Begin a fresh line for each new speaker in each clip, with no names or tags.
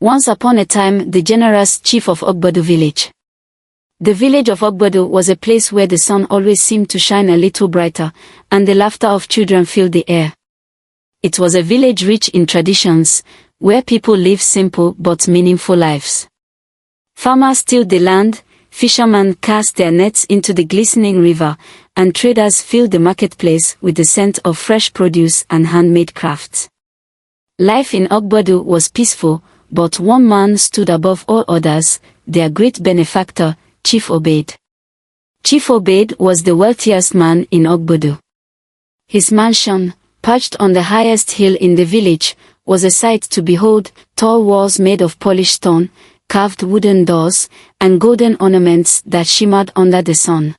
Once upon a time, the generous chief of Ogbodu village. The village of Ogbodu was a place where the sun always seemed to shine a little brighter, and the laughter of children filled the air. It was a village rich in traditions, where people lived simple but meaningful lives. Farmers tilled the land, fishermen cast their nets into the glistening river, and traders filled the marketplace with the scent of fresh produce and handmade crafts. Life in Ogbodu was peaceful, but one man stood above all others, their great benefactor, Chief Obaid. Chief Obaid was the wealthiest man in Ogbodu. His mansion, perched on the highest hill in the village, was a sight to behold: tall walls made of polished stone, carved wooden doors, and golden ornaments that shimmered under the sun.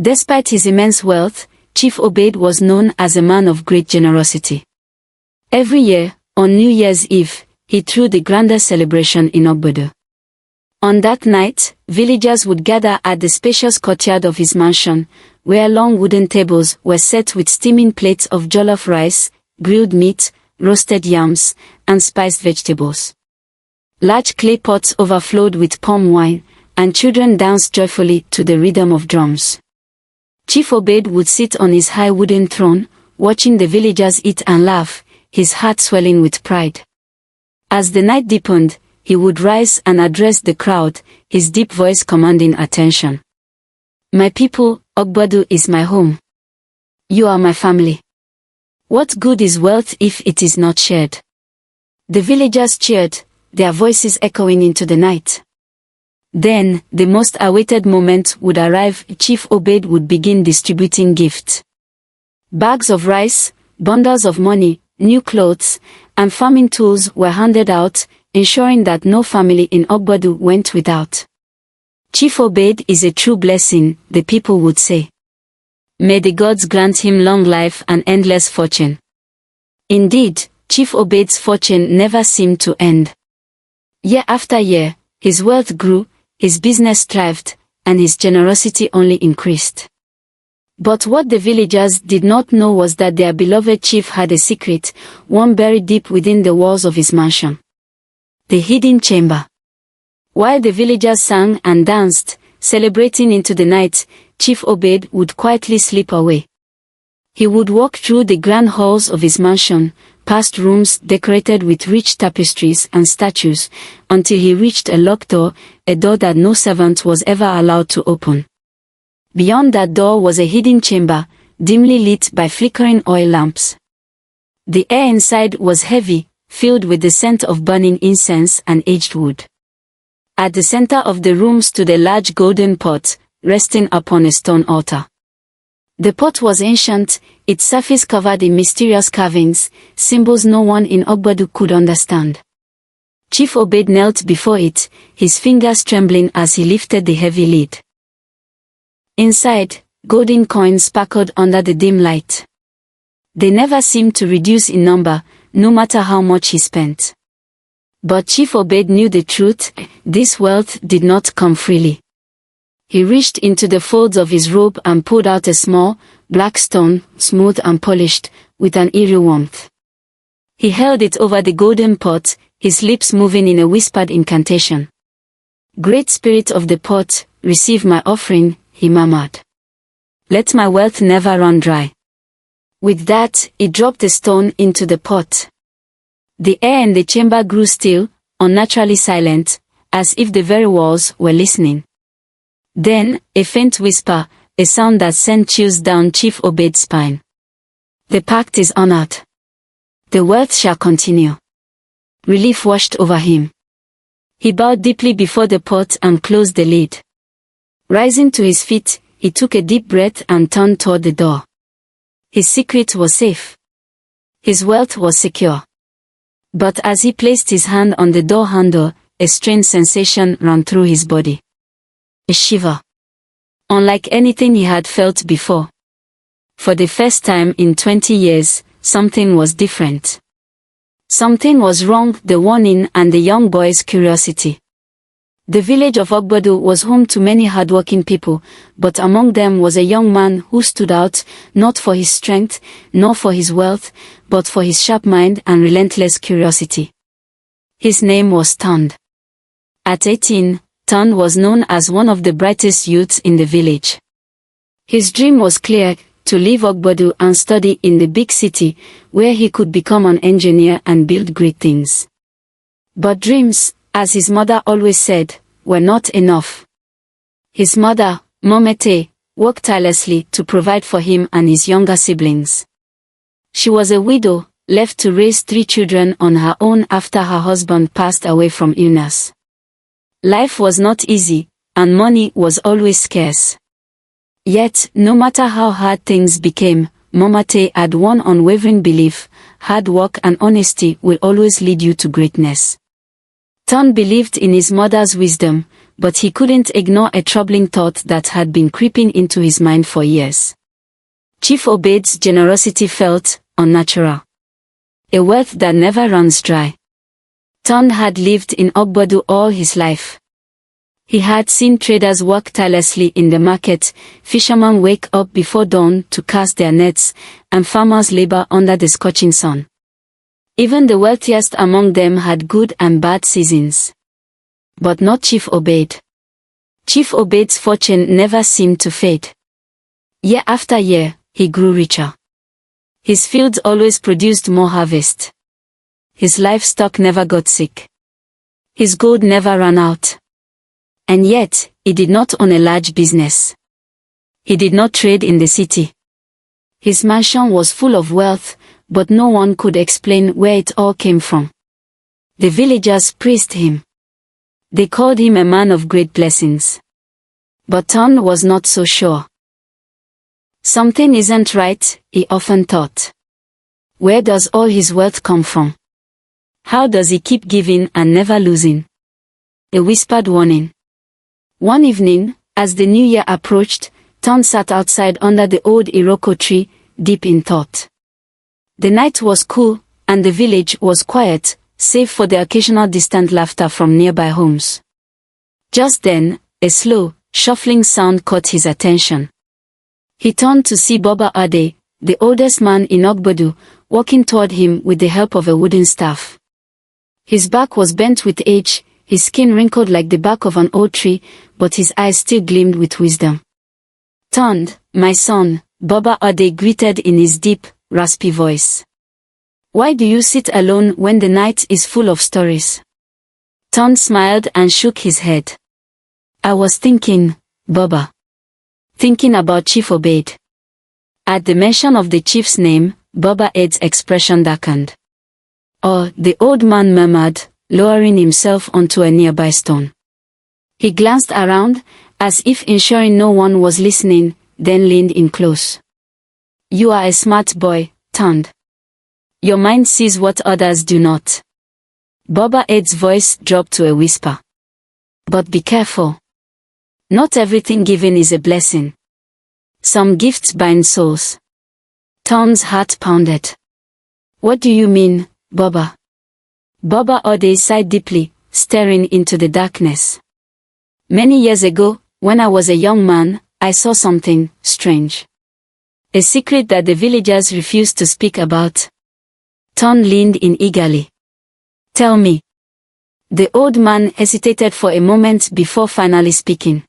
Despite his immense wealth, Chief Obaid was known as a man of great generosity. Every year, on New Year's Eve, he threw the grandest celebration in Ogbodu. On that night, villagers would gather at the spacious courtyard of his mansion, where long wooden tables were set with steaming plates of jollof rice, grilled meat, roasted yams, and spiced vegetables. Large clay pots overflowed with palm wine, and children danced joyfully to the rhythm of drums. Chief Obaid would sit on his high wooden throne, watching the villagers eat and laugh, his heart swelling with pride. As the night deepened, he would rise and address the crowd, his deep voice commanding attention. "My people, Ogbodu is my home. You are my family. What good is wealth if it is not shared?" The villagers cheered, their voices echoing into the night. Then, the most awaited moment would arrive. Chief Obaid would begin distributing gifts. Bags of rice, bundles of money, new clothes, and farming tools were handed out, ensuring that no family in Ogbodu went without. "Chief Obaid is a true blessing," the people would say. "May the gods grant him long life and endless fortune." Indeed, Chief Obaid's fortune never seemed to end. Year after year, his wealth grew, his business thrived, and his generosity only increased. But what the villagers did not know was that their beloved chief had a secret, one buried deep within the walls of his mansion. The hidden chamber. While the villagers sang and danced, celebrating into the night, Chief Obaid would quietly slip away. He would walk through the grand halls of his mansion, past rooms decorated with rich tapestries and statues, until he reached a locked door, a door that no servant was ever allowed to open. Beyond that door was a hidden chamber, dimly lit by flickering oil lamps. The air inside was heavy, filled with the scent of burning incense and aged wood. At the center of the room stood a large golden pot, resting upon a stone altar. The pot was ancient, its surface covered in mysterious carvings, symbols no one in Ogbodu could understand. Chief Obaid knelt before it, his fingers trembling as he lifted the heavy lid. Inside, golden coins sparkled under the dim light. They never seemed to reduce in number, no matter how much he spent. But Chief Obaid knew the truth: this wealth did not come freely. He reached into the folds of his robe and pulled out a small, black stone, smooth and polished, with an eerie warmth. He held it over the golden pot, his lips moving in a whispered incantation. "Great Spirit of the pot, receive my offering," he murmured. "Let my wealth never run dry." With that, he dropped the stone into the pot. The air in the chamber grew still, unnaturally silent, as if the very walls were listening. Then, a faint whisper, a sound that sent chills down Chief Obaid's spine. "The pact is honored. The wealth shall continue." Relief washed over him. He bowed deeply before the pot and closed the lid. Rising to his feet, he took a deep breath and turned toward the door. His secret was safe. His wealth was secure. But as he placed his hand on the door handle, a strange sensation ran through his body. A shiver. Unlike anything he had felt before. For the first time in 20 years, something was different. Something was wrong, the warning and the young boy's curiosity. The village of Ogbodu was home to many hardworking people, but among them was a young man who stood out, not for his strength, nor for his wealth, but for his sharp mind and relentless curiosity. His name was Tund. At 18, Tund was known as one of the brightest youths in the village. His dream was clear, to leave Ogbadu and study in the big city, where he could become an engineer and build great things. But dreams, as his mother always said, were not enough. His mother, Momete, worked tirelessly to provide for him and his younger siblings. She was a widow, left to raise 3 children on her own after her husband passed away from illness. Life was not easy, and money was always scarce. Yet, no matter how hard things became, Momate had one unwavering belief: hard work and honesty will always lead you to greatness. Tund believed in his mother's wisdom, but he couldn't ignore a troubling thought that had been creeping into his mind for years. Chief Obaid's generosity felt unnatural. A wealth that never runs dry. Tund had lived in Ogbadu all his life. He had seen traders work tirelessly in the market, fishermen wake up before dawn to cast their nets, and farmers labor under the scorching sun. Even the wealthiest among them had good and bad seasons. But not Chief Obaid. Chief Obaid's fortune never seemed to fade. Year after year, he grew richer. His fields always produced more harvest. His livestock never got sick. His gold never ran out. And yet, he did not own a large business. He did not trade in the city. His mansion was full of wealth, but no one could explain where it all came from. The villagers praised him. They called him a man of great blessings. But Tund was not so sure. Something isn't right, he often thought. Where does all his wealth come from? How does he keep giving and never losing? A whispered warning. One evening, as the new year approached, Tund sat outside under the old Iroko tree, deep in thought. The night was cool, and the village was quiet, save for the occasional distant laughter from nearby homes. Just then, a slow, shuffling sound caught his attention. He turned to see Baba Ade, the oldest man in Ogbadu, walking toward him with the help of a wooden staff. His back was bent with age, his skin wrinkled like the bark of an old tree, but his eyes still gleamed with wisdom. "Tund, my son," Baba Ade greeted in his deep, raspy voice. "Why do you sit alone when the night is full of stories?" Tund smiled and shook his head. "I was thinking, Baba. Thinking about Chief Obaid." At the mention of the chief's name, Baba Ade's expression darkened. "Oh," the old man murmured, lowering himself onto a nearby stone. He glanced around, as if ensuring no one was listening, then leaned in close. "You are a smart boy, Tund. Your mind sees what others do not." Baba Ade's voice dropped to a whisper. "But be careful. Not everything given is a blessing. Some gifts bind souls." Tund's heart pounded. "What do you mean, Baba?" Baba Ade sighed deeply, staring into the darkness. "Many years ago, when I was a young man, I saw something strange. A secret that the villagers refused to speak about." Tund leaned in eagerly. "Tell me." The old man hesitated for a moment before finally speaking.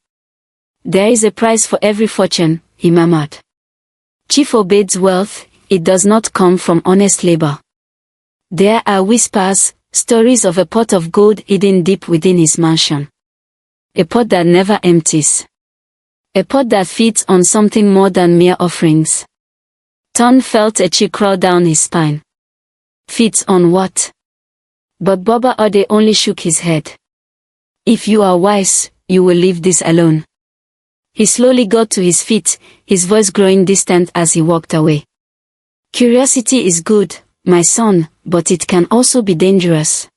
"There is a price for every fortune," he murmured. "Chief Obaid's wealth, it does not come from honest labor. There are whispers, stories of a pot of gold hidden deep within his mansion. A pot that never empties. A pot that feeds on something more than mere offerings." Tund felt a chill crawl down his spine. "Feeds on what?" But Baba Ade only shook his head. "If you are wise, you will leave this alone." He slowly got to his feet, his voice growing distant as he walked away. "Curiosity is good, my son, but it can also be dangerous."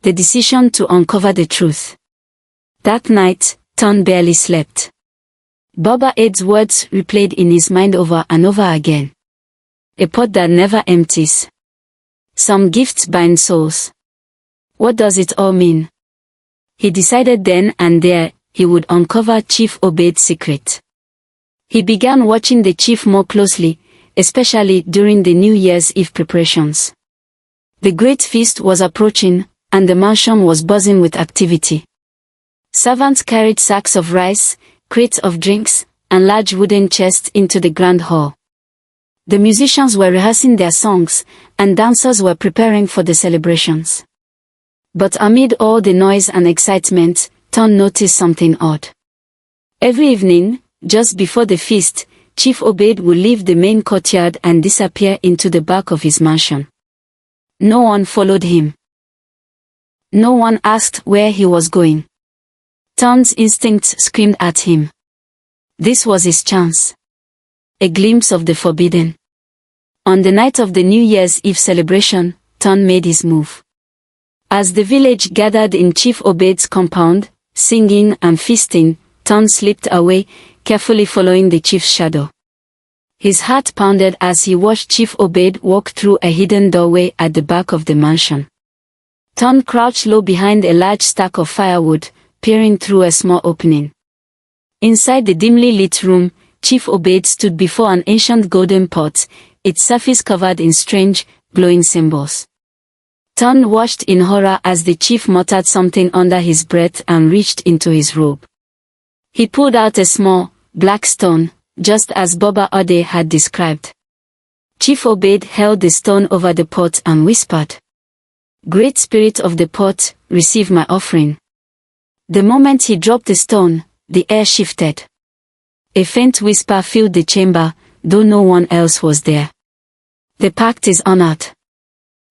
The decision to uncover the truth. That night, Tund barely slept. Baba Ade's words replayed in his mind over and over again. A pot that never empties. Some gifts bind souls. What does it all mean? He decided then and there, he would uncover Chief Obaid's secret. He began watching the chief more closely, especially during the New Year's Eve preparations. The great feast was approaching, and the mansion was buzzing with activity. Servants carried sacks of rice, crates of drinks, and large wooden chests into the grand hall. The musicians were rehearsing their songs, and dancers were preparing for the celebrations. But amid all the noise and excitement, Ton noticed something odd. Every evening, just before the feast, Chief Obed would leave the main courtyard and disappear into the back of his mansion. No one followed him. No one asked where he was going. Ton's instincts screamed at him. This was his chance. A glimpse of the forbidden. On the night of the New Year's Eve celebration, Ton made his move. As the village gathered in Chief Obed's compound, singing and feasting, Ton slipped away, carefully following the chief's shadow. His heart pounded as he watched Chief Obed walk through a hidden doorway at the back of the mansion. Ton crouched low behind a large stack of firewood, peering through a small opening. Inside the dimly lit room, Chief Obed stood before an ancient golden pot, its surface covered in strange, glowing symbols. Ton watched in horror as the chief muttered something under his breath and reached into his robe. He pulled out a small, black stone, just as Baba Ode had described. Chief Obed held the stone over the pot and whispered, "Great Spirit of the pot, receive my offering." The moment he dropped the stone, the air shifted. A faint whisper filled the chamber, though no one else was there. "The pact is honored.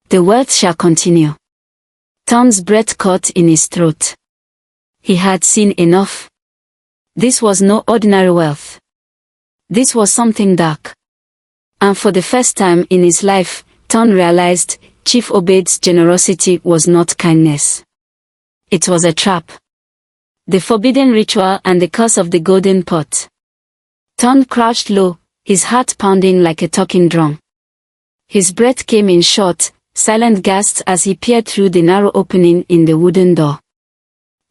The wealth shall continue." Ton's breath caught in his throat. He had seen enough. This was no ordinary wealth. This was something dark. And for the first time in his life, Ton realized Chief Obed's generosity was not kindness. It was a trap. The forbidden ritual and the curse of the golden pot. Ton crouched low, his heart pounding like a talking drum. His breath came in short, silent gasps as he peered through the narrow opening in the wooden door.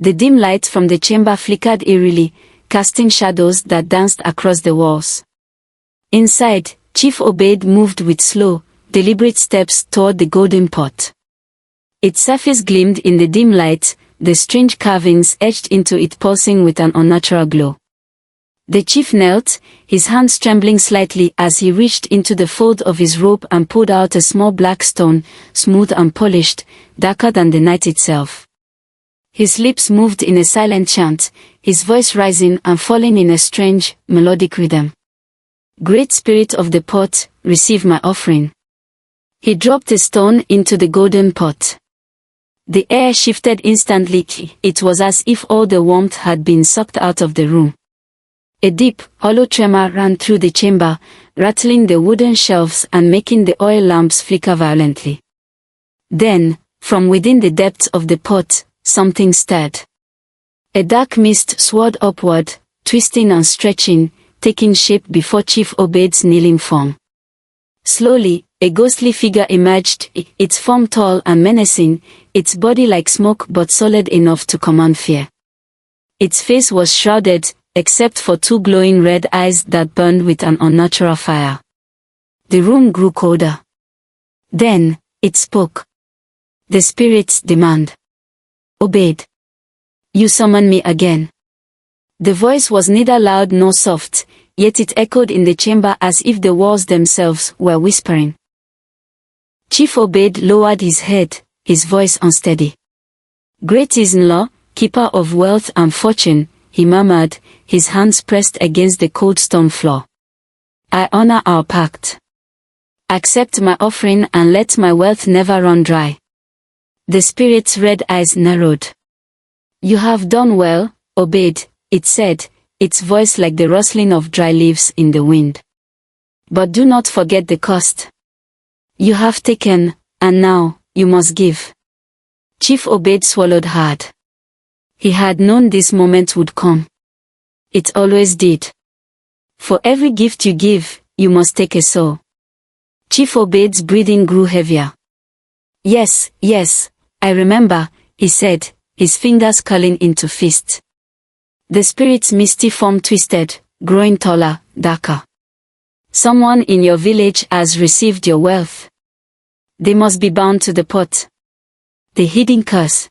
The dim light from the chamber flickered eerily, casting shadows that danced across the walls. Inside, Chief Obed moved with slow, deliberate steps toward the golden pot. Its surface gleamed in the dim light, the strange carvings etched into it pulsing with an unnatural glow. The chief knelt, his hands trembling slightly as he reached into the fold of his robe and pulled out a small black stone, smooth and polished, darker than the night itself. His lips moved in a silent chant, his voice rising and falling in a strange, melodic rhythm. "Great Spirit of the pot, receive my offering." He dropped the stone into the golden pot. The air shifted instantly. It was as if all the warmth had been sucked out of the room. A deep, hollow tremor ran through the chamber, rattling the wooden shelves and making the oil lamps flicker violently. Then, from within the depths of the pot, something stirred. A dark mist swirled upward, twisting and stretching, taking shape before Chief Obed's kneeling form. Slowly, a ghostly figure emerged, its form tall and menacing, its body like smoke but solid enough to command fear. Its face was shrouded, except for two glowing red eyes that burned with an unnatural fire. The room grew colder. Then, it spoke. The spirit's demand. "Obed. You summon me again." The voice was neither loud nor soft, yet it echoed in the chamber as if the walls themselves were whispering. Chief Obed lowered his head, his voice unsteady. "Great in-law, keeper of wealth and fortune," he murmured, his hands pressed against the cold stone floor. "I honor our pact. Accept my offering and let my wealth never run dry." The spirit's red eyes narrowed. "You have done well, Obed," it said, its voice like the rustling of dry leaves in the wind. "But do not forget the cost. You have taken, and now, you must give." Chief Obed swallowed hard. He had known this moment would come. It always did. For every gift you give, you must take a soul. Chief Obed's breathing grew heavier. Yes, I remember," he said, his fingers curling into fists. The spirit's misty form twisted, growing taller, darker. "Someone in your village has received your wealth. They must be bound to the pot." The hidden curse.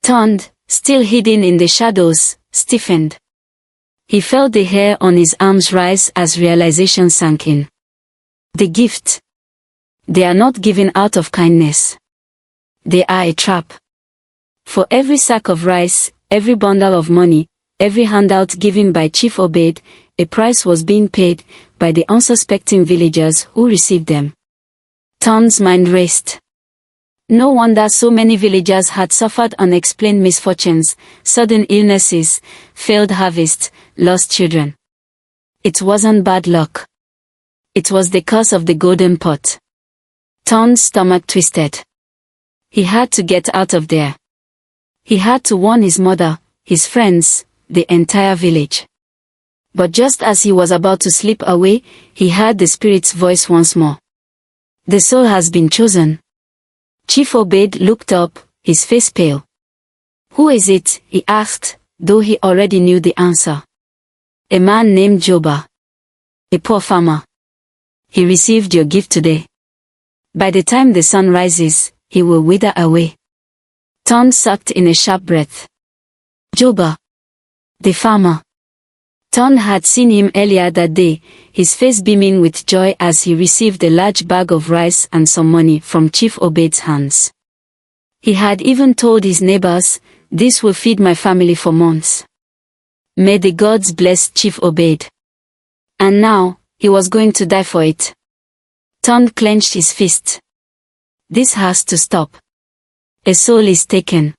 Turned, still hidden in the shadows, stiffened. He felt the hair on his arms rise as realization sank in. The gift. They are not given out of kindness. They are a trap. For every sack of rice, every bundle of money, every handout given by Chief Obed, a price was being paid by the unsuspecting villagers who received them. Turn's mind raced. No wonder so many villagers had suffered unexplained misfortunes, sudden illnesses, failed harvests, lost children. It wasn't bad luck. It was the curse of the golden pot. Turn's stomach twisted. He had to get out of there. He had to warn his mother, his friends, the entire village. But just as he was about to slip away, he heard the spirit's voice once more. The soul has been chosen. Chief Obed looked up, his face pale. Who is it? He asked, though he already knew the answer. A man named Joba. A poor farmer. He received your gift today. By the time the sun rises, he will wither away. Turn sucked in a sharp breath. Joba. The farmer. Turn had seen him earlier that day, his face beaming with joy as he received a large bag of rice and some money from Chief Obed's hands. He had even told his neighbors, "This will feed my family for months. May the gods bless Chief Obed." And now, he was going to die for it. Turn clenched his fist. This has to stop. A soul is taken.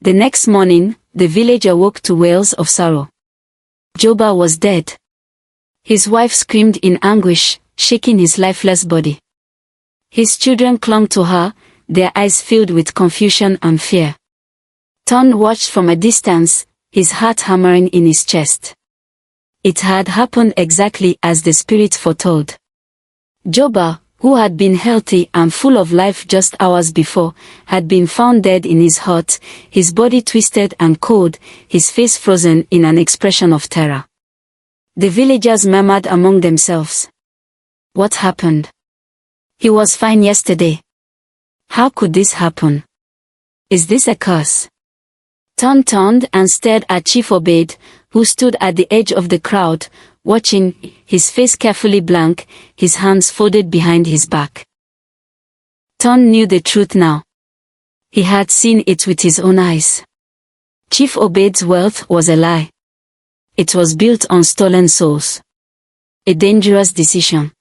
The next morning, the village awoke to wails of sorrow. Joba was dead. His wife screamed in anguish, shaking his lifeless body. His children clung to her, their eyes filled with confusion and fear. Turn watched from a distance, his heart hammering in his chest. It had happened exactly as the spirit foretold. Joba, who had been healthy and full of life just hours before, had been found dead in his hut, his body twisted and cold, his face frozen in an expression of terror. The villagers murmured among themselves. What happened? He was fine yesterday. How could this happen? Is this a curse? Turn turned and stared at Chief Obed, who stood at the edge of the crowd, watching, his face carefully blank, his hands folded behind his back. Turn knew the truth now. He had seen it with his own eyes. Chief Obed's wealth was a lie. It was built on stolen souls. A dangerous decision.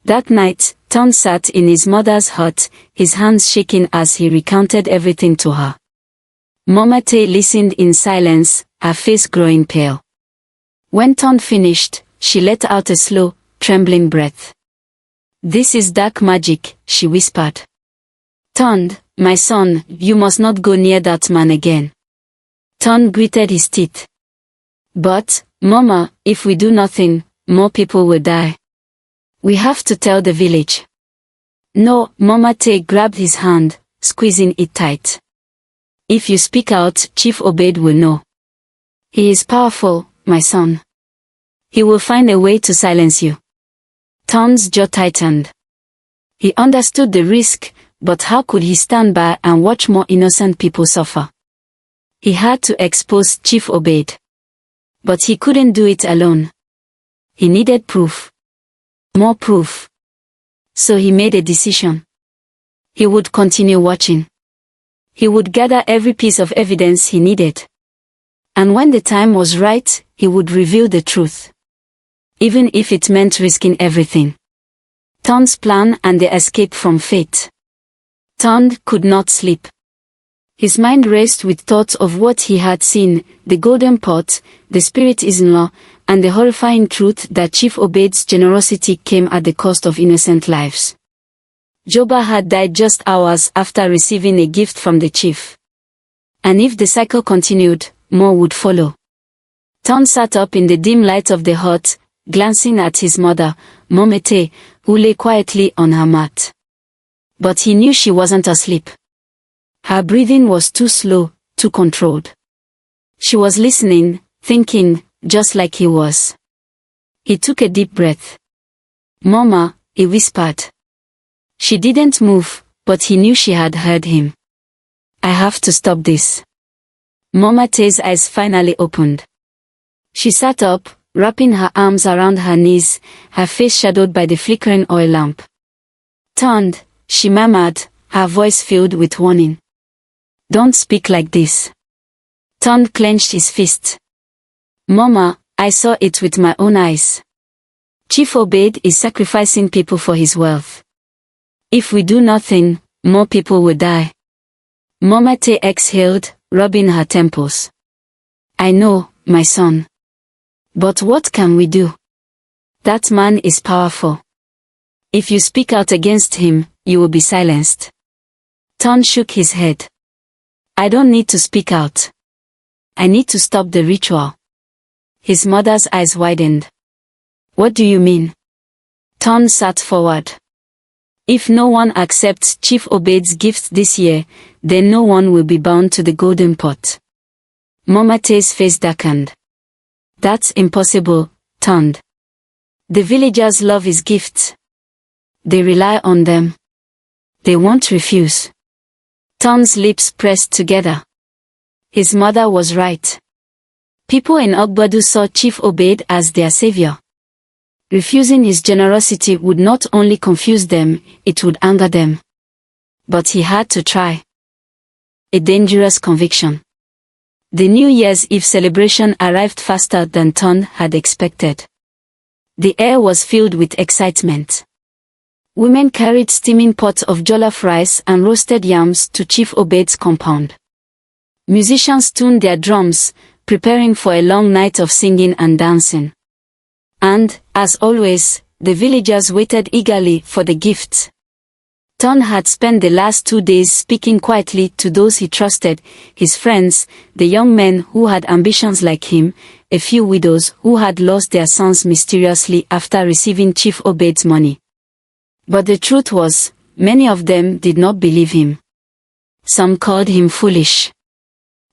That night, Turn sat in his mother's hut, his hands shaking as he recounted everything to her. Momate listened in silence, her face growing pale. When Turn finished, she let out a slow, trembling breath. This is dark magic, she whispered. Turn, my son, you must not go near that man again. Turn gritted his teeth. But, Mama, if we do nothing, more people will die. We have to tell the village. No, Momate grabbed his hand, squeezing it tight. If you speak out, Chief Obed will know. He is powerful, my son. He will find a way to silence you. Turn's jaw tightened. He understood the risk, but how could he stand by and watch more innocent people suffer? He had to expose Chief Obed. But he couldn't do it alone. He needed proof. More proof. So he made a decision. He would continue watching. He would gather every piece of evidence he needed. And when the time was right, he would reveal the truth. Even if it meant risking everything. Turn's plan and the escape from fate. Turn could not sleep. His mind raced with thoughts of what he had seen, the golden pot, the spirit-in-law, and the horrifying truth that Chief Obed's generosity came at the cost of innocent lives. Joba had died just hours after receiving a gift from the chief. And if the cycle continued, more would follow. Turn sat up in the dim light of the hut, glancing at his mother, Momete, who lay quietly on her mat. But he knew she wasn't asleep. Her breathing was too slow, too controlled. She was listening, thinking, just like he was. He took a deep breath. Mama, he whispered. She didn't move, but he knew she had heard him. I have to stop this. Mama T's eyes finally opened. She sat up, wrapping her arms around her knees, her face shadowed by the flickering oil lamp. "Turned," she murmured, her voice filled with warning. "Don't speak like this." Turned clenched his fist. "Mama, I saw it with my own eyes. Chief Obaid is sacrificing people for his wealth. If we do nothing, more people will die." Mama T exhaled, rubbing her temples. "I know, my son. But what can we do? That man is powerful. If you speak out against him, you will be silenced." Ton shook his head. "I don't need to speak out. I need to stop the ritual." His mother's eyes widened. "What do you mean?" Ton sat forward. "If no one accepts Chief Obaid's gift this year, then no one will be bound to the golden pot." Mama T's face darkened. "That's impossible, Tund. The villagers love his gifts. They rely on them. They won't refuse." Tund's lips pressed together. His mother was right. People in Ogbadu saw Chief Obaid as their savior. Refusing his generosity would not only confuse them, it would anger them. But he had to try. A dangerous conviction. The New Year's Eve celebration arrived faster than Ton had expected. The air was filled with excitement. Women carried steaming pots of jollof rice and roasted yams to Chief Obaid's compound. Musicians tuned their drums, preparing for a long night of singing and dancing. And, as always, the villagers waited eagerly for the gifts. Ton had spent the last 2 days speaking quietly to those he trusted, his friends, the young men who had ambitions like him, a few widows who had lost their sons mysteriously after receiving Chief Obaid's money. But the truth was, many of them did not believe him. Some called him foolish.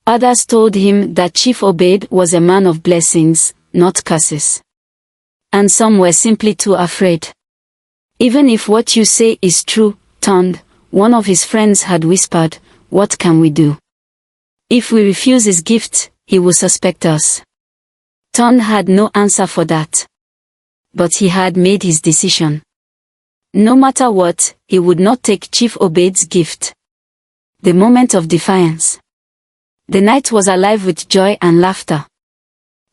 Others told him that Chief Obaid was a man of blessings, not curses. And some were simply too afraid. "Even if what you say is true, Tund," one of his friends had whispered, "what can we do? If we refuse his gift, he will suspect us." Tund had no answer for that. But he had made his decision. No matter what, he would not take Chief Obaid's gift. The moment of defiance. The night was alive with joy and laughter.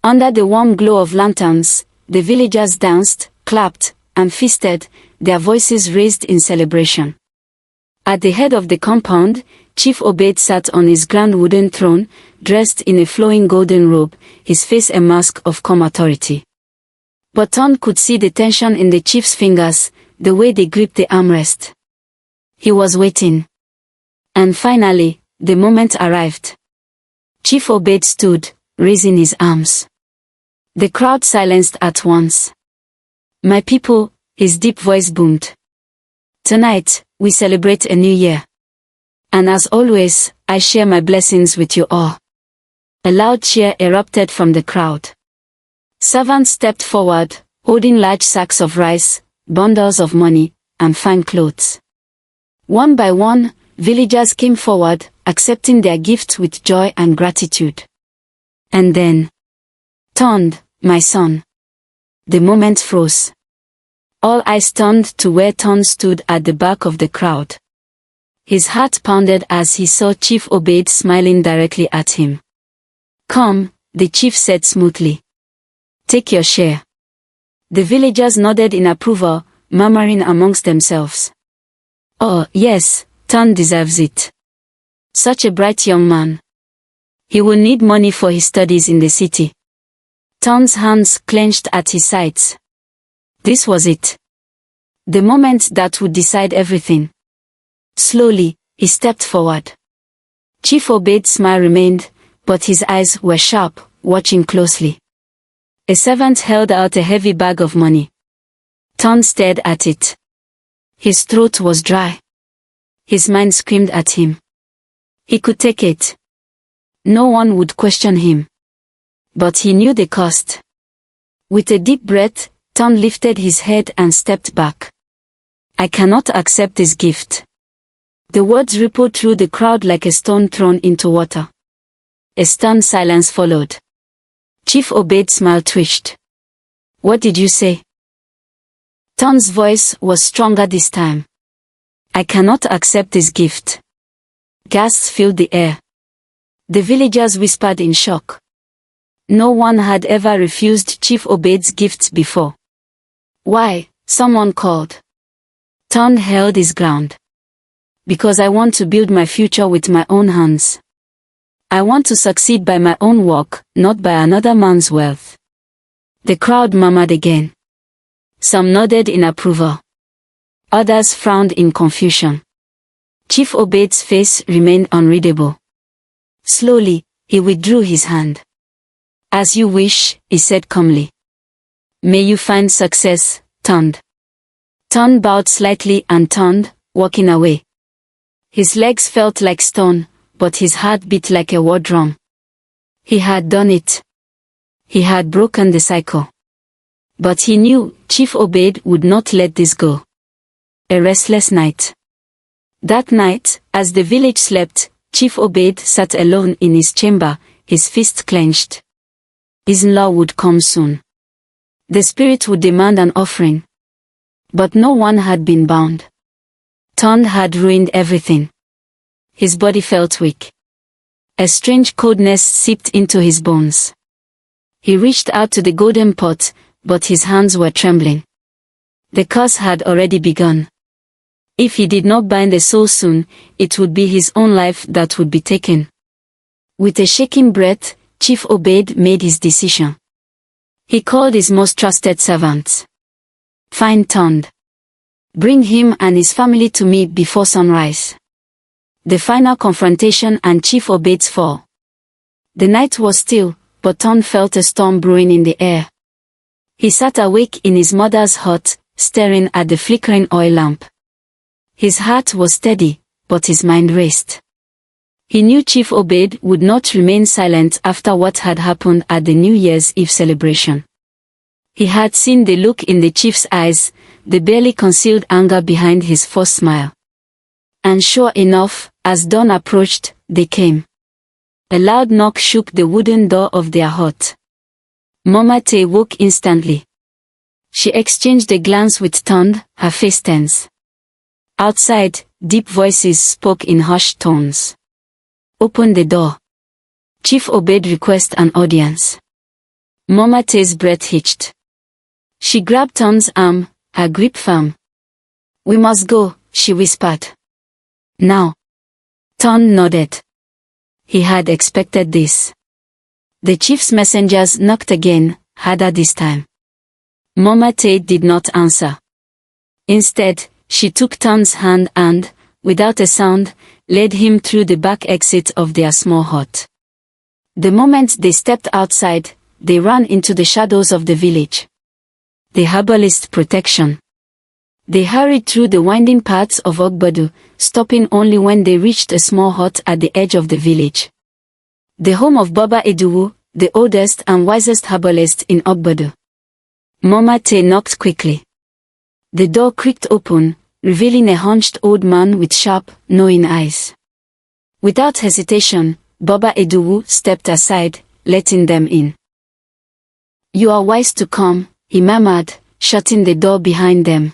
Under the warm glow of lanterns, the villagers danced, clapped, and feasted, their voices raised in celebration. At the head of the compound, Chief Obaid sat on his grand wooden throne, dressed in a flowing golden robe, his face a mask of calm authority. But Ton could see the tension in the chief's fingers, the way they gripped the armrest. He was waiting. And finally, the moment arrived. Chief Obaid stood, raising his arms. The crowd silenced at once. "My people," his deep voice boomed. "Tonight, we celebrate a new year. And as always, I share my blessings with you all." A loud cheer erupted from the crowd. Servants stepped forward, holding large sacks of rice, bundles of money, and fine clothes. One by one, villagers came forward, accepting their gifts with joy and gratitude. And then, "Tund, my son." The moment froze. All eyes turned to where Ton stood at the back of the crowd. His heart pounded as he saw Chief Obaid smiling directly at him. "Come," the chief said smoothly. "Take your share." The villagers nodded in approval, murmuring amongst themselves. "Oh, yes, Ton deserves it. Such a bright young man. He will need money for his studies in the city." Ton's hands clenched at his sides. This was it. The moment that would decide everything. Slowly, he stepped forward. Chief Obaid's smile remained, but his eyes were sharp, watching closely. A servant held out a heavy bag of money. Ton stared at it. His throat was dry. His mind screamed at him. He could take it. No one would question him. But he knew the cost. With a deep breath, Ton lifted his head and stepped back. "I cannot accept this gift. The words rippled through the crowd like a stone thrown into water. A stunned silence followed. Chief Obaid's smile twitched. "What did you say?" Ton's voice was stronger this time. "I cannot accept this gift." Gasps filled the air. The villagers whispered in shock. No one had ever refused Chief Obaid's gifts before. "Why?" someone called. Ton held his ground. "Because I want to build my future with my own hands. I want to succeed by my own work, not by another man's wealth." The crowd murmured again. Some nodded in approval. Others frowned in confusion. Chief Obaid's face remained unreadable. Slowly, he withdrew his hand. "As you wish," he said calmly. "May you find success, Ton." Ton bowed slightly and turned, walking away. His legs felt like stone, but his heart beat like a war drum. He had done it. He had broken the cycle. But he knew Chief Obaid would not let this go. A restless night. That night, as the village slept, Chief Obaid sat alone in his chamber, his fist clenched. His in-law would come soon. The spirit would demand an offering. But no one had been bound. Ton had ruined everything. His body felt weak. A strange coldness seeped into his bones. He reached out to the golden pot, but his hands were trembling. The curse had already begun. If he did not bind the soul soon, it would be his own life that would be taken. With a shaking breath, Chief Obaid made his decision. He called his most trusted servants. "Find Ton. Bring him and his family to me before sunrise." The final confrontation and Chief Obaid's fall. The night was still, but Ton felt a storm brewing in the air. He sat awake in his mother's hut, staring at the flickering oil lamp. His heart was steady, but his mind raced. He knew Chief Obaid would not remain silent after what had happened at the New Year's Eve celebration. He had seen the look in the chief's eyes, the barely concealed anger behind his forced smile. And sure enough, as dawn approached, they came. A loud knock shook the wooden door of their hut. Mama Tay woke instantly. She exchanged a glance with Ton, her face tense. Outside, deep voices spoke in hushed tones. "Open the door. Chief Obaid requests an audience." Mama Tay's breath hitched. She grabbed Ton's arm, her grip firm. "We must go," she whispered. "Now." Ton nodded. He had expected this. The chief's messengers knocked again, harder this time. Mama Tay did not answer. Instead, she took Ton's hand and, without a sound, led him through the back exit of their small hut. The moment they stepped outside, they ran into the shadows of the village. The herbalist protection. They hurried through the winding paths of Ogbadu, stopping only when they reached a small hut at the edge of the village. The home of Baba Eduwu, the oldest and wisest herbalist in Ogbadu. Mama Tay knocked quickly. The door creaked open, revealing a hunched old man with sharp, knowing eyes. Without hesitation, Baba Eduwu stepped aside, letting them in. "You are wise to come," he murmured, shutting the door behind them.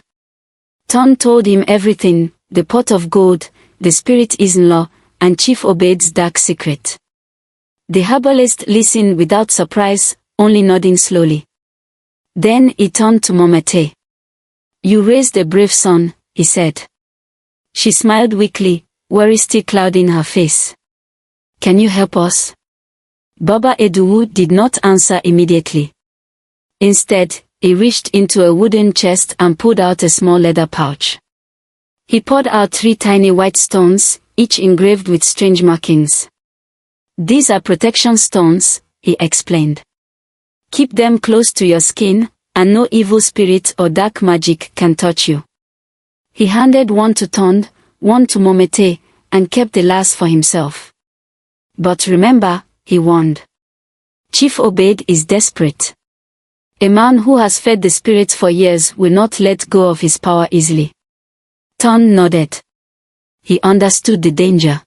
Ton told him everything, the pot of gold, the spirit in-law, and Chief Obaid's dark secret. The herbalist listened without surprise, only nodding slowly. Then he turned to Mama Tay. "You raised a brave son," he said. She smiled weakly, worry still clouding her face. "Can you help us?" Baba Eduwu did not answer immediately. Instead, he reached into a wooden chest and pulled out a small leather pouch. He poured out 3 tiny white stones, each engraved with strange markings. "These are protection stones," he explained. "Keep them close to your skin, and no evil spirit or dark magic can touch you." He handed one to Ton, one to Mama Tay, and kept the last for himself. "But remember," he warned. "Chief Obaid is desperate. A man who has fed the spirits for years will not let go of his power easily." Ton nodded. He understood the danger.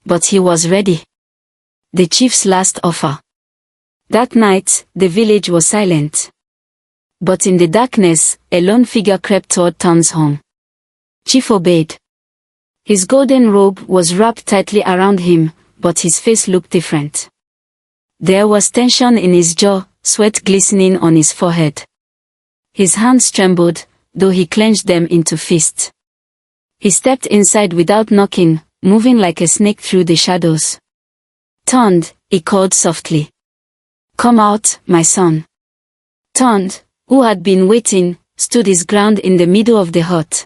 But he was ready. The chief's last offer. That night, the village was silent. But in the darkness, a lone figure crept toward Ton's home. Chief obeyed. His golden robe was wrapped tightly around him, but his face looked different. There was tension in his jaw, sweat glistening on his forehead. His hands trembled, though he clenched them into fists. He stepped inside without knocking, moving like a snake through the shadows. "Ton," he called softly. "Come out, my son." Ton, who had been waiting, stood his ground in the middle of the hut.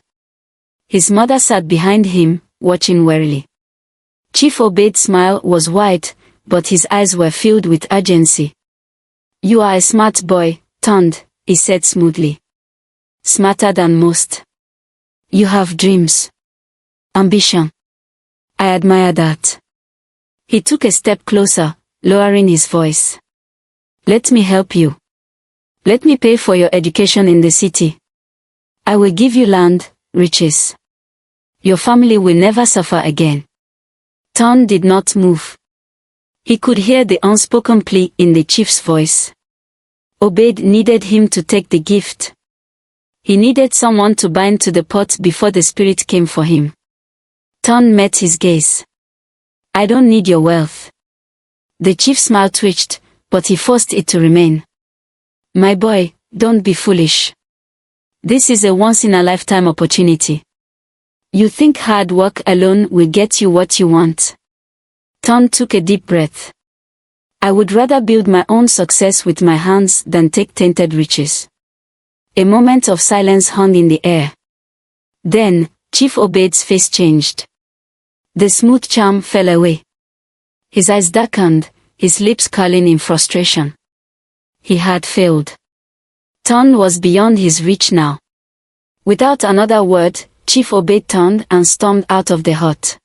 His mother sat behind him, watching warily. Chief Obeid's smile was wide, but his eyes were filled with urgency. "You are a smart boy, Ton," he said smoothly. "Smarter than most. You have dreams. Ambition. I admire that." He took a step closer, lowering his voice. "Let me help you. Let me pay for your education in the city. I will give you land, riches. Your family will never suffer again." Ton did not move. He could hear the unspoken plea in the chief's voice. Obeid needed him to take the gift. He needed someone to bind to the pot before the spirit came for him. Ton met his gaze. "I don't need your wealth." The chief's smile twitched, but he forced it to remain. "My boy, don't be foolish. This is a once-in-a-lifetime opportunity. You think hard work alone will get you what you want?" Ton took a deep breath. "I would rather build my own success with my hands than take tainted riches." A moment of silence hung in the air. Then, Chief Obeid's face changed. The smooth charm fell away. His eyes darkened, his lips curling in frustration. He had failed. Ton was beyond his reach now. Without another word, Chief Obeid turned and stormed out of the hut.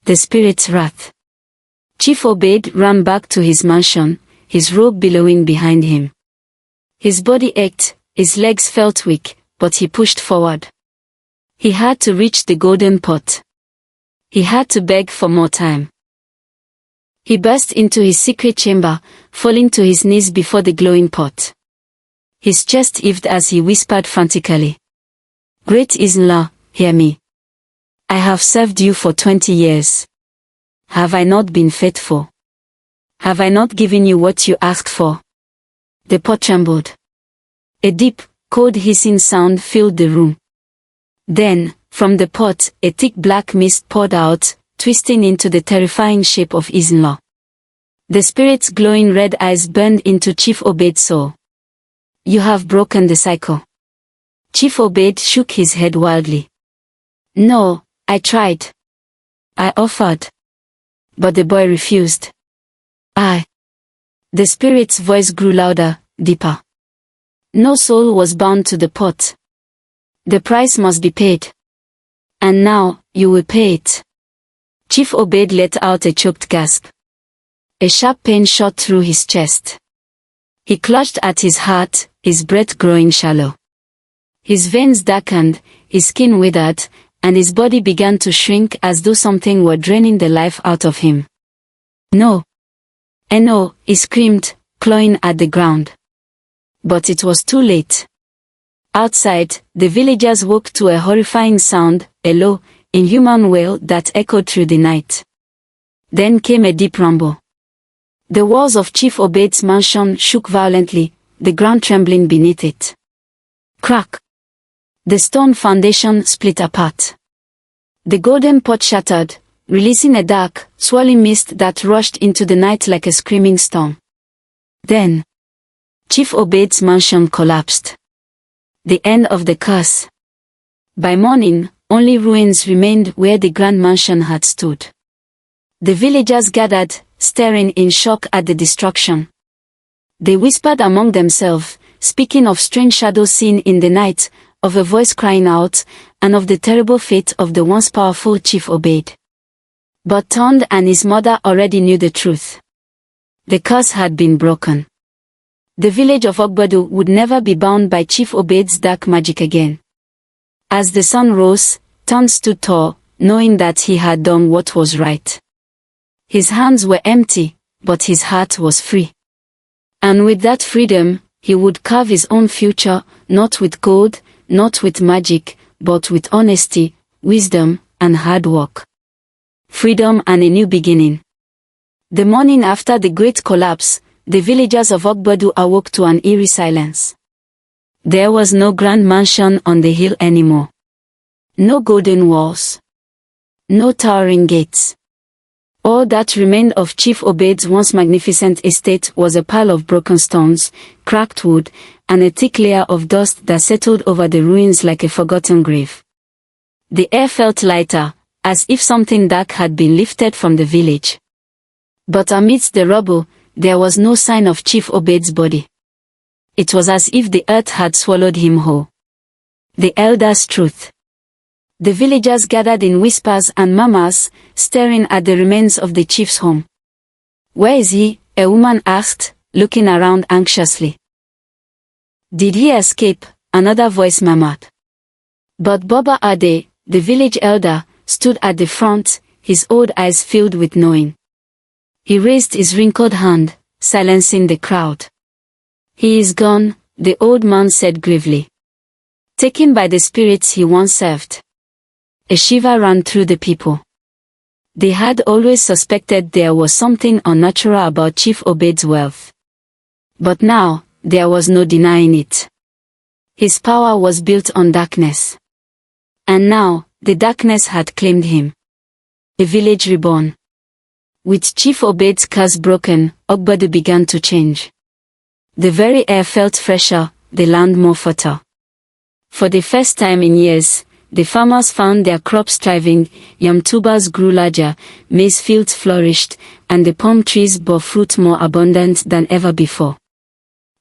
The spirit's wrath. Chief Obeid ran back to his mansion, his robe billowing behind him. His body ached, his legs felt weak, but he pushed forward. He had to reach the golden pot. He had to beg for more time. He burst into his secret chamber, falling to his knees before the glowing pot. His chest heaved as he whispered frantically. "Great Isla, hear me. I have served you for 20 years. Have I not been faithful? Have I not given you what you asked for?" The pot trembled. A deep, cold hissing sound filled the room. Then, from the pot, a thick black mist poured out, twisting into the terrifying shape of Isla. The spirit's glowing red eyes burned into Chief Obeid's soul. "You have broken the cycle." Chief Obeid shook his head wildly. "No, I tried. I offered. But the boy refused." The spirit's voice grew louder, deeper. "No soul was bound to the pot. The price must be paid. And now, you will pay it." Chief Obeid let out a choked gasp. A sharp pain shot through his chest. He clutched at his heart, his breath growing shallow. His veins darkened, his skin withered, and his body began to shrink as though something were draining the life out of him. "No! No!" he screamed, clawing at the ground. But it was too late. Outside, the villagers woke to a horrifying sound, a low, inhuman wail that echoed through the night. Then came a deep rumble. The walls of Chief Obeid's mansion shook violently, the ground trembling beneath it. Crack! The stone foundation split apart. The golden pot shattered, releasing a dark, swirling mist that rushed into the night like a screaming storm. Then, Chief Obeid's mansion collapsed. The end of the curse. By morning, only ruins remained where the grand mansion had stood. The villagers gathered, staring in shock at the destruction. They whispered among themselves, speaking of strange shadows seen in the night, of a voice crying out, and of the terrible fate of the once powerful Chief Obeid. But Ton and his mother already knew the truth. The curse had been broken. The village of Ogbado would never be bound by Chief Obeid's dark magic again. As the sun rose, Ton stood tall, knowing that he had done what was right. His hands were empty, but his heart was free. And with that freedom, he would carve his own future, not with gold, not with magic, but with honesty, wisdom, and hard work. Freedom and a new beginning. The morning after the great collapse, the villagers of Ogbadu awoke to an eerie silence. There was no grand mansion on the hill anymore. No golden walls. No towering gates. All that remained of Chief Obaid's once magnificent estate was a pile of broken stones, cracked wood, and a thick layer of dust that settled over the ruins like a forgotten grave. The air felt lighter, as if something dark had been lifted from the village. But amidst the rubble, there was no sign of Chief Obaid's body. It was as if the earth had swallowed him whole. The elder's truth. The villagers gathered in whispers and murmurs, staring at the remains of the chief's home. "Where is he?" a woman asked, looking around anxiously. "Did he escape?" another voice murmured. But Baba Ade, the village elder, stood at the front, his old eyes filled with knowing. He raised his wrinkled hand, silencing the crowd. "He is gone," the old man said gravely. "Taken by the spirits he once served." A shiver ran through the people. They had always suspected there was something unnatural about Chief Obaid's wealth. But now, there was no denying it. His power was built on darkness. And now, the darkness had claimed him. A village reborn. With Chief Obaid's curse broken, Ogbadu began to change. The very air felt fresher, the land more fertile. For the first time in years, the farmers found their crops thriving, yam tubers grew larger, maize fields flourished, and the palm trees bore fruit more abundant than ever before.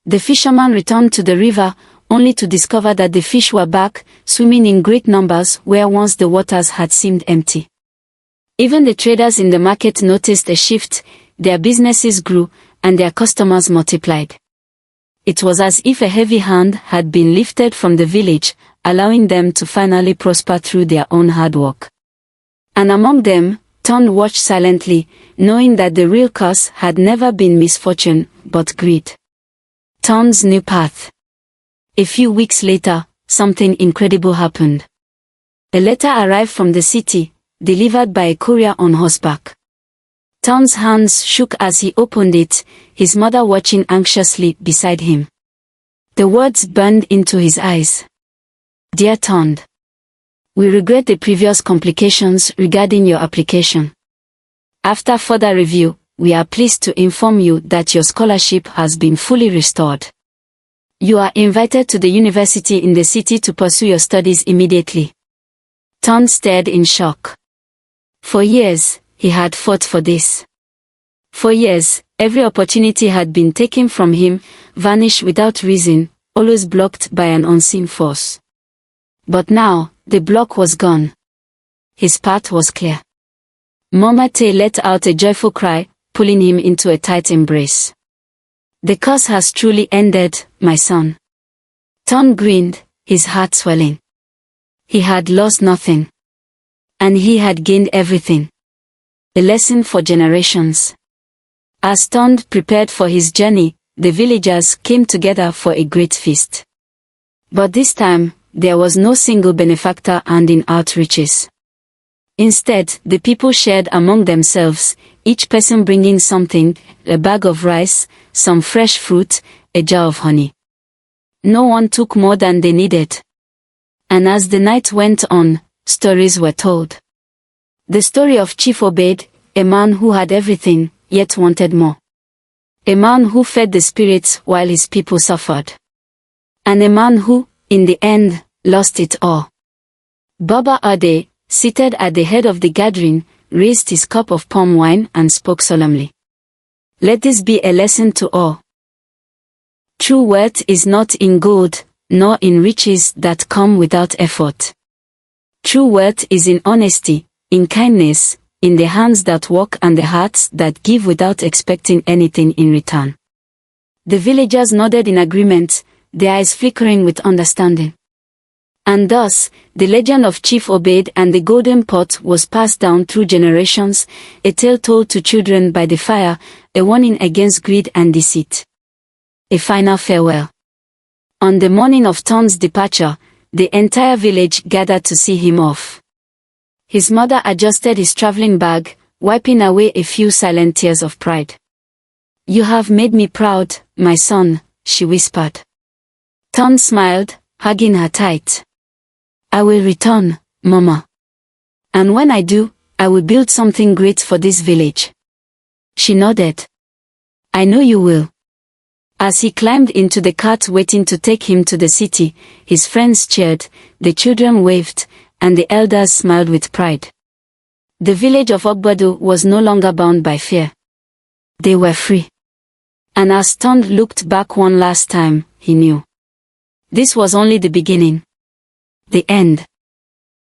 The fishermen returned to the river, only to discover that the fish were back, swimming in great numbers where once the waters had seemed empty. Even the traders in the market noticed a shift, their businesses grew, and their customers multiplied. It was as if a heavy hand had been lifted from the village, allowing them to finally prosper through their own hard work. And among them, Ton watched silently, knowing that the real cause had never been misfortune, but greed. Ton's new path. A few weeks later, something incredible happened. A letter arrived from the city, delivered by a courier on horseback. Ton's hands shook as he opened it, his mother watching anxiously beside him. The words burned into his eyes. "Dear Ton, we regret the previous complications regarding your application. After further review, we are pleased to inform you that your scholarship has been fully restored. You are invited to the university in the city to pursue your studies immediately." Ton stared in shock. For years, he had fought for this. For years, every opportunity had been taken from him, vanished without reason, always blocked by an unseen force. But now, the block was gone. His path was clear. Mama Tay let out a joyful cry, pulling him into a tight embrace. "The curse has truly ended, my son." Ton grinned, his heart swelling. He had lost nothing. And he had gained everything. A lesson for generations. As Ton prepared for his journey, the villagers came together for a great feast. But this time, there was no single benefactor handing out riches. Instead, the people shared among themselves, each person bringing something, a bag of rice, some fresh fruit, a jar of honey. No one took more than they needed. And as the night went on, stories were told. The story of Chief Obaid, a man who had everything, yet wanted more. A man who fed the spirits while his people suffered. And a man who, in the end, lost it all. Baba Ade, seated at the head of the gathering, raised his cup of palm wine and spoke solemnly. "Let this be a lesson to all. True wealth is not in gold, nor in riches that come without effort. True wealth is in honesty, in kindness, in the hands that work and the hearts that give without expecting anything in return." The villagers nodded in agreement, their eyes flickering with understanding. And thus, the legend of Chief Obed and the golden pot was passed down through generations, a tale told to children by the fire, a warning against greed and deceit. A final farewell. On the morning of Ton's departure, the entire village gathered to see him off. His mother adjusted his traveling bag, wiping away a few silent tears of pride. "You have made me proud, my son," she whispered. Ton smiled, hugging her tight. "I will return, Mama. And when I do, I will build something great for this village." She nodded. "I know you will." As he climbed into the cart waiting to take him to the city, his friends cheered, the children waved, and the elders smiled with pride. The village of Ogbado was no longer bound by fear. They were free. And as Ton looked back one last time, he knew. This was only the beginning. The end.